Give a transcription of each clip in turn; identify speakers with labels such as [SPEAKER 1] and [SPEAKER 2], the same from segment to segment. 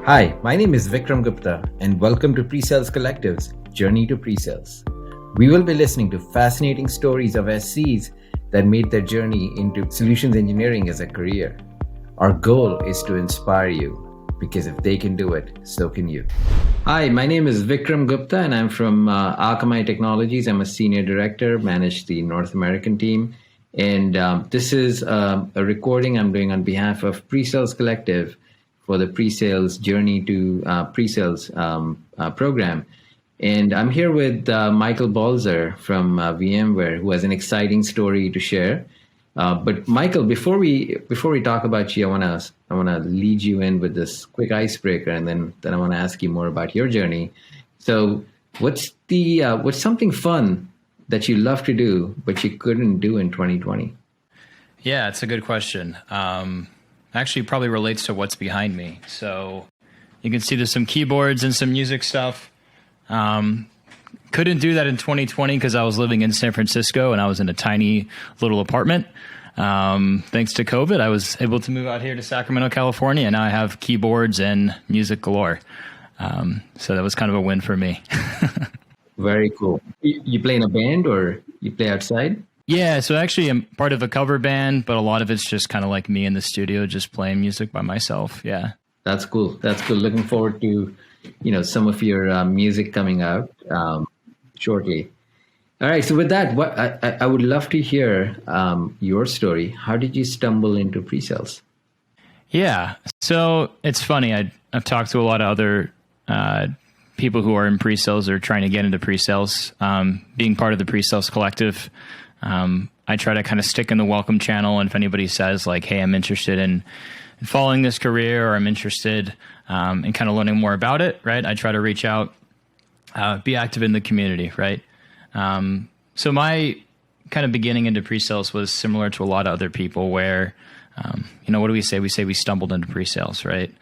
[SPEAKER 1] Hi, my name is Vikram Gupta, and welcome to PreSales Collective's Journey to Presales. We will be listening to fascinating stories of SCs that made their journey into solutions engineering as a career. Our goal is to inspire you, because if they can do it, so can you. Hi, my name is Vikram Gupta, and I'm from Akamai Technologies. I'm a senior director, manage the North American team. And this is a recording I'm doing on behalf of PreSales Collective for the PreSales Journey to PreSales program. And I'm here with Michael Balzer from VMware, who has an exciting story to share. But Michael, before we talk about you, I want to lead you in with this quick icebreaker, and then I want to ask you more about your journey. So, what's something fun that you love to do but you couldn't do in 2020?
[SPEAKER 2] Yeah, it's a good question. Actually, probably relates to what's behind me. So you can see there's some keyboards and some music stuff. Couldn't do that in 2020 because I was living in San Francisco and I was in a tiny little apartment. Thanks to COVID, I was able to move out here to Sacramento, California, and now I have keyboards and music galore. So that was kind of a win for me.
[SPEAKER 1] Very cool. You play in a band or you play outside?
[SPEAKER 2] Yeah, so actually I'm part of a cover band, but a lot of it's just kind of like me in the studio, just playing music by myself. Yeah.
[SPEAKER 1] That's cool. That's cool. Looking forward to, some of your music coming out shortly. All right. So with that, what I would love to hear your story. How did you stumble into pre-sales?
[SPEAKER 2] Yeah. So it's funny. I've talked to a lot of other people who are in pre-sales or trying to get into pre-sales. Being part of the PreSales Collective, I try to kind of stick in the welcome channel. And if anybody says like, hey, I'm interested in following this career, or I'm interested in kind of learning more about it, right? I try to reach out, be active in the community, right? So my kind of beginning into pre-sales was similar to a lot of other people where, what do we say? We say we stumbled into pre-sales, right?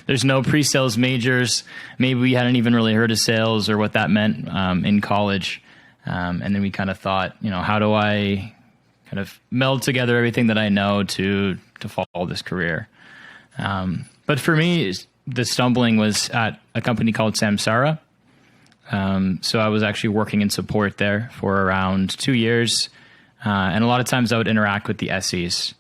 [SPEAKER 2] There's no pre-sales majors. Maybe we hadn't even really heard of sales or what that meant in college. And then we kind of thought, how do I kind of meld together everything that I know to follow this career? But for me, the stumbling was at a company called Samsara. So I was actually working in support there for around 2 years. And a lot of times I would interact with the SEs.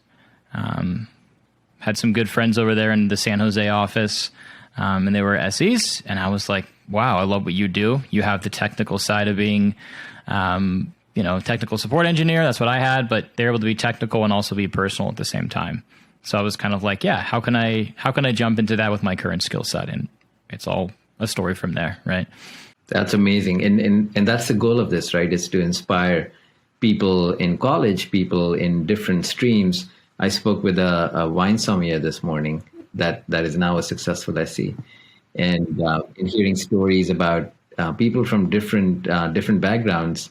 [SPEAKER 2] Had some good friends over there in the San Jose office, and they were SEs. And I was like, wow, I love what you do. You have the technical side of being, technical support engineer. That's what I had, but they're able to be technical and also be personal at the same time. So I was kind of like, yeah, how can I jump into that with my current skill set? And it's all a story from there, right?
[SPEAKER 1] That's amazing. And that's the goal of this, right? Is to inspire people in college, people in different streams. I spoke with a wine sommelier this morning that is now a successful SE, and in hearing stories about people from different backgrounds,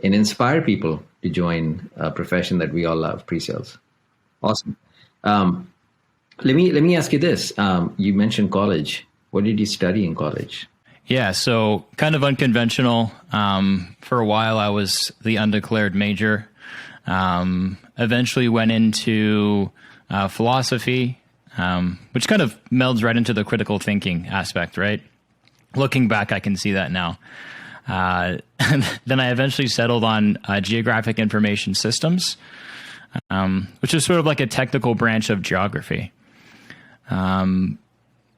[SPEAKER 1] and inspire people to join a profession that we all love, pre-sales. Awesome. Let me ask you this. You mentioned college. What did you study in college?
[SPEAKER 2] Yeah, so kind of unconventional. For a while, I was the undeclared major. Eventually went into philosophy, which kind of melds right into the critical thinking aspect, right? Looking back, I can see that now. And then I eventually settled on geographic information systems, which is sort of like a technical branch of geography. None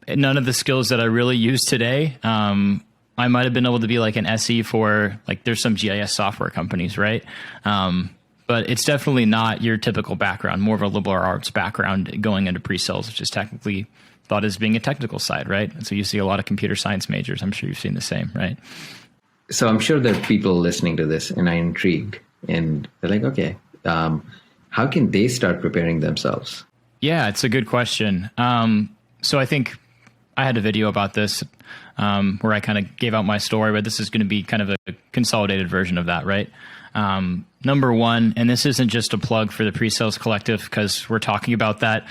[SPEAKER 2] of the skills that I really use today, I might have been able to be like an SE for, like, there's some GIS software companies, right? But it's definitely not your typical background, more of a liberal arts background going into pre-sales, which is technically thought as being a technical side, right? And so you see a lot of computer science majors. I'm sure you've seen the same, right?
[SPEAKER 1] So I'm sure there are people listening to this and are intrigued, and they're like, okay, how can they start preparing themselves?
[SPEAKER 2] Yeah, it's a good question. So I think I had a video about this where I kind of gave out my story, but this is going to be kind of a consolidated version of that, right? Number one, and this isn't just a plug for the PreSales Collective because we're talking about that.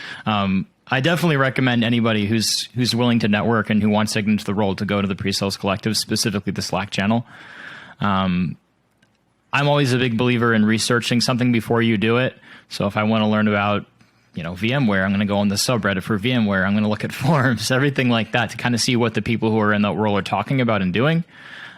[SPEAKER 2] I definitely recommend anybody who's willing to network and who wants to get into the role to go to the PreSales Collective, specifically the Slack channel. I'm always a big believer in researching something before you do it. So if I want to learn about VMware. I'm going to go on the subreddit for VMware. I'm going to look at forums, everything like that, to kind of see what the people who are in that role are talking about and doing.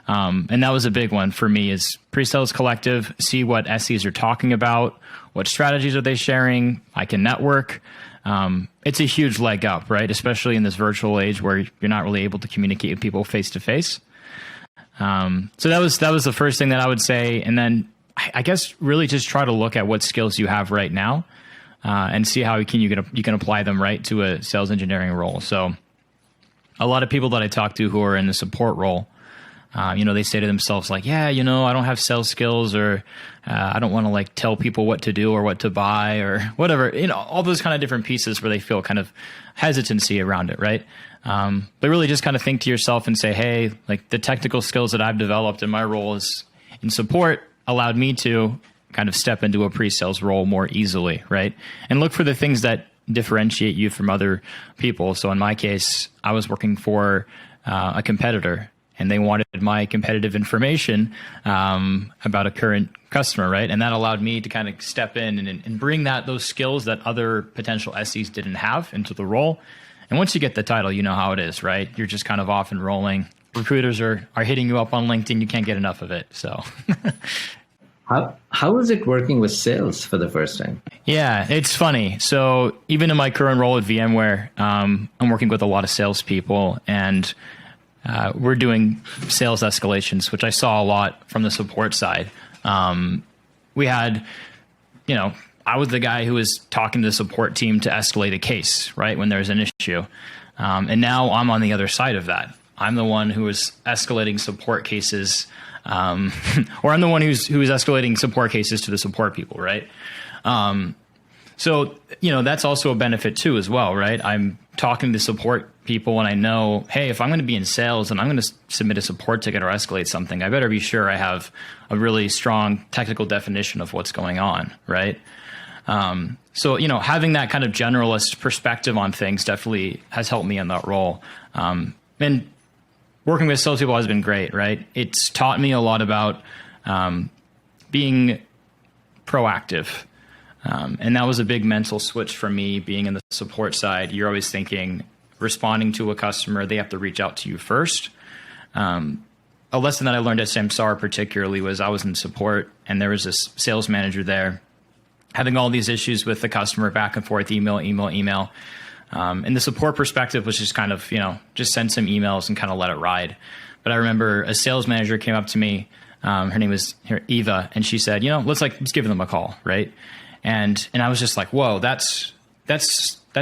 [SPEAKER 2] And that was a big one for me, is PreSales Collective, see what SEs are talking about, what strategies are they sharing. I can network. It's a huge leg up, right? Especially in this virtual age where you're not really able to communicate with people face to face. So that was the first thing that I would say. And then I guess really just try to look at what skills you have right now, and see how you can apply them right to a sales engineering role. So a lot of people that I talk to who are in the support role, they say to themselves like, I don't have sales skills, or I don't want to like tell people what to do or what to buy or whatever, all those kind of different pieces where they feel kind of hesitancy around it. Right. But really just kind of think to yourself and say, hey, like the technical skills that I've developed in my role is in support allowed me to kind of step into a pre-sales role more easily. Right. And look for the things that differentiate you from other people. So in my case, I was working for a competitor, and they wanted my competitive information about a current customer, right? And that allowed me to kind of step in and bring those skills that other potential SEs didn't have into the role. And once you get the title, you know how it is, right? You're just kind of off and rolling. Recruiters are hitting you up on LinkedIn. You can't get enough of it. So
[SPEAKER 1] How is it working with sales for the first time?
[SPEAKER 2] Yeah, it's funny. So even in my current role at VMware, I'm working with a lot of salespeople, and we're doing sales escalations, which I saw a lot from the support side. We had, I was the guy who was talking to the support team to escalate a case, right, when there's an issue. And now I'm on the other side of that. I'm the one who is escalating support cases, or I'm the one who's escalating support cases to the support people, right? So, that's also a benefit too as well, right? I'm talking to support people and I know, hey, if I'm going to be in sales and I'm going to submit a support ticket or escalate something, I better be sure I have a really strong technical definition of what's going on, right? So, having that kind of generalist perspective on things definitely has helped me in that role. And working with salespeople has been great, right? It's taught me a lot about being proactive. And that was a big mental switch for me being in the support side. You're always thinking, responding to a customer, they have to reach out to you first. A lesson that I learned at Samsara particularly was I was in support and there was this sales manager there having all these issues with the customer, back and forth, email. And the support perspective was just kind of, just send some emails and kind of let it ride. But I remember a sales manager came up to me, her name was Eva, and she said, let's give them a call, right? And I was just like, whoa, that's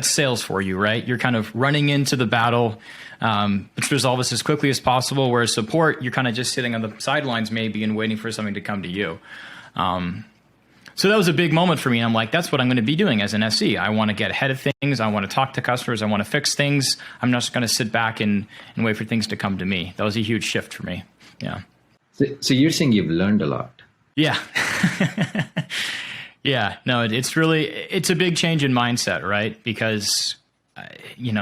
[SPEAKER 2] sales for you, right? You're kind of running into the battle, let's resolve this as quickly as possible. Whereas support, you're kind of just sitting on the sidelines maybe and waiting for something to come to you. So that was a big moment for me. And I'm like, that's what I'm going to be doing as an SE. I want to get ahead of things. I want to talk to customers. I want to fix things. I'm not just going to sit back and wait for things to come to me. That was a huge shift for me. Yeah.
[SPEAKER 1] So you're saying you've learned a lot.
[SPEAKER 2] Yeah. Yeah, no, it's a big change in mindset, right? Because, you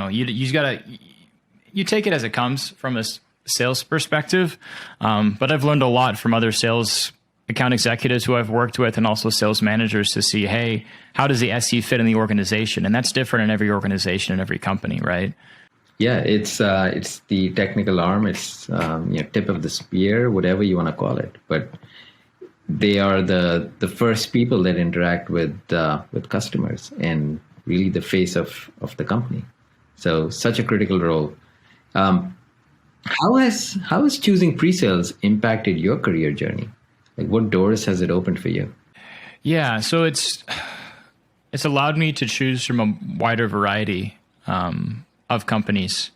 [SPEAKER 2] take it as it comes from a sales perspective. But I've learned a lot from other sales account executives who I've worked with and also sales managers to see, hey, how does the SE fit in the organization? And that's different in every organization and every company, right?
[SPEAKER 1] Yeah, it's the technical arm. It's tip of the spear, whatever you want to call it. But they are the first people that interact with customers and really the face of the company. So such a critical role. How has choosing pre-sales impacted your career journey? Like, what doors has it opened for you?
[SPEAKER 2] Yeah, so it's allowed me to choose from a wider variety of companies.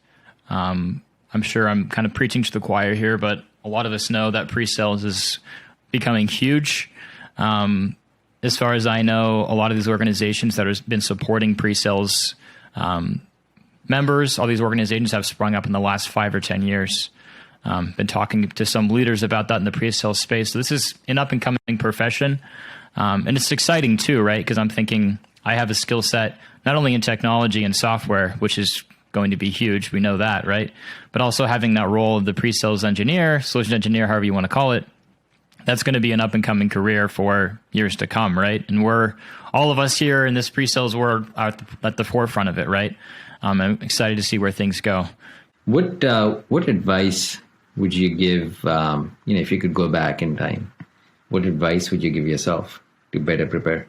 [SPEAKER 2] I'm sure I'm kind of preaching to the choir here, but a lot of us know that pre-sales is becoming huge. As far as I know, a lot of these organizations that have been supporting pre-sales members, all these organizations have sprung up in the last 5 or 10 years. Been talking to some leaders about that in the pre-sales space. So this is an up-and-coming profession. And it's exciting too, right? Because I'm thinking I have a skill set, not only in technology and software, which is going to be huge. We know that, right? But also having that role of the pre-sales engineer, solution engineer, however you want to call it, that's going to be an up and coming career for years to come, right? And all of us here in this pre-sales world are at the forefront of it, right? I'm excited to see where things go.
[SPEAKER 1] What advice would you give, if you could go back in time, what advice would you give yourself to better prepare?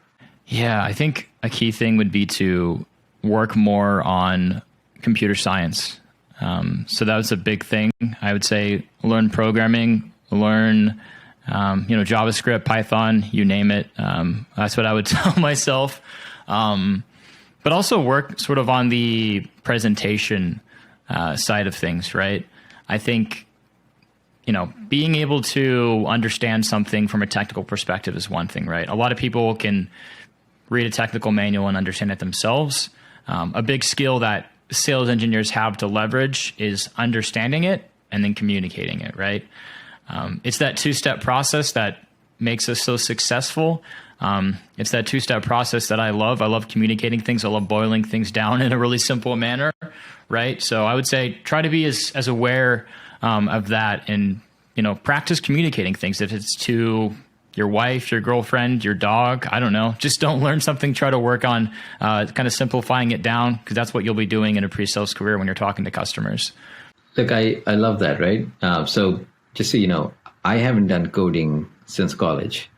[SPEAKER 2] Yeah, I think a key thing would be to work more on computer science. So that was a big thing. I would say learn programming, learn, JavaScript, Python, you name it. That's what I would tell myself. But also work sort of on the presentation side of things, right? I think, being able to understand something from a technical perspective is one thing, right? A lot of people can read a technical manual and understand it themselves. A big skill that sales engineers have to leverage is understanding it and then communicating it, right? It's that two-step process that makes us so successful. It's that two-step process that I love. I love communicating things. I love boiling things down in a really simple manner, right? So I would say try to be as aware of that and, practice communicating things. If it's to your wife, your girlfriend, your dog, I don't know, just don't learn something, try to work on kind of simplifying it down, because that's what you'll be doing in a pre-sales career when you're talking to customers.
[SPEAKER 1] Look, I love that, right? So just so you know, I haven't done coding since college,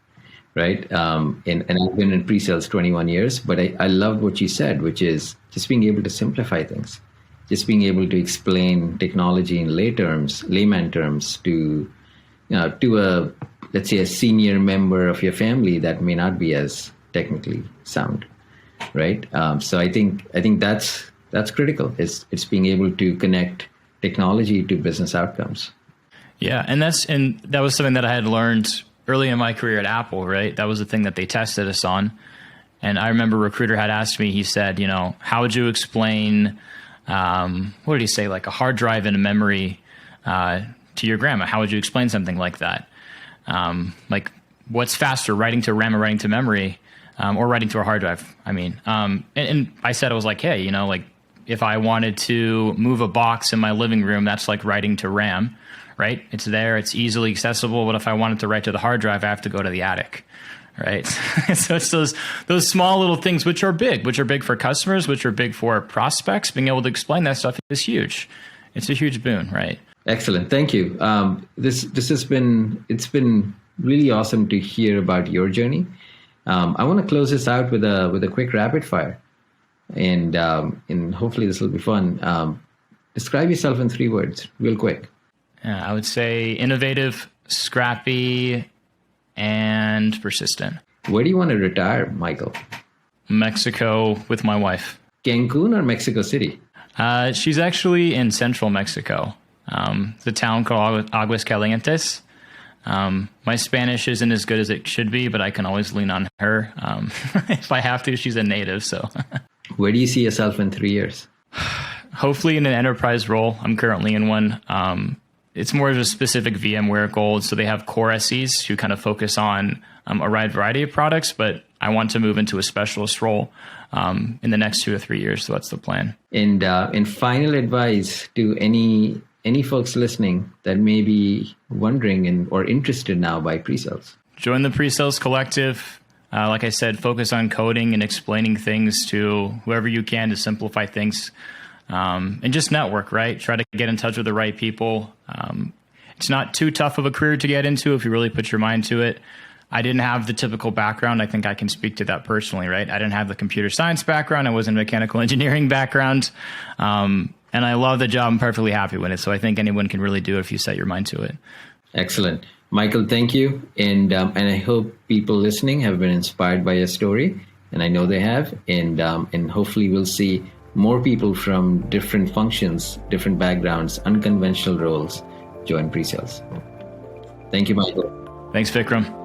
[SPEAKER 1] right? And I've been in pre-sales 21 years, but I loved what you said, which is just being able to simplify things, just being able to explain technology in layman terms to a, let's say, a senior member of your family that may not be as technically sound, right? So I think that's critical. It's being able to connect technology to business outcomes.
[SPEAKER 2] Yeah, and that was something that I had learned early in my career at Apple, right? That was the thing that they tested us on. And I remember a recruiter had asked me, he said, how would you explain, what did he say, like a hard drive and a memory to your grandma? How would you explain something like that? Like what's faster, writing to RAM or writing to memory, or writing to a hard drive? I mean, and I said, I was like, hey, like if I wanted to move a box in my living room, that's like writing to RAM, right? It's there, it's easily accessible. But if I wanted to write to the hard drive, I have to go to the attic, right? So it's those small little things, which are big for customers, which are big for prospects. Being able to explain that stuff is huge. It's a huge boon, right?
[SPEAKER 1] Excellent. Thank you. It's been really awesome to hear about your journey. I want to close this out with a quick rapid fire, and hopefully this will be fun. Describe yourself in 3 words, real quick.
[SPEAKER 2] I would say innovative, scrappy, and persistent.
[SPEAKER 1] Where do you want to retire, Michael?
[SPEAKER 2] Mexico with my wife.
[SPEAKER 1] Cancun or Mexico City?
[SPEAKER 2] She's actually in central Mexico. The town called Aguas Calientes. My Spanish isn't as good as it should be, but I can always lean on her. If I have to, she's a native. So
[SPEAKER 1] where do you see yourself in 3 years?
[SPEAKER 2] Hopefully in an enterprise role. I'm currently in one. It's more of a specific VMware goal. So they have core SEs who kind of focus on a wide variety of products, but I want to move into a specialist role in the next 2 or 3 years. So that's the plan.
[SPEAKER 1] And final advice to any folks listening that may be wondering or interested now by pre-sales.
[SPEAKER 2] Join the PreSales Collective. Like I said, focus on coding and explaining things to whoever you can to simplify things. And just network, right? Try to get in touch with the right people. It's not too tough of a career to get into if you really put your mind to it. I didn't have the typical background. I think I can speak to that personally, right? I didn't have the computer science background. I wasn't a mechanical engineering background. And I love the job. I'm perfectly happy with it. So I think anyone can really do it if you set your mind to it.
[SPEAKER 1] Excellent. Michael, thank you. And I hope people listening have been inspired by your story. And I know they have. And hopefully we'll see more people from different functions, different backgrounds, unconventional roles join pre-sales. Thank you, Michael.
[SPEAKER 2] Thanks, Vikram.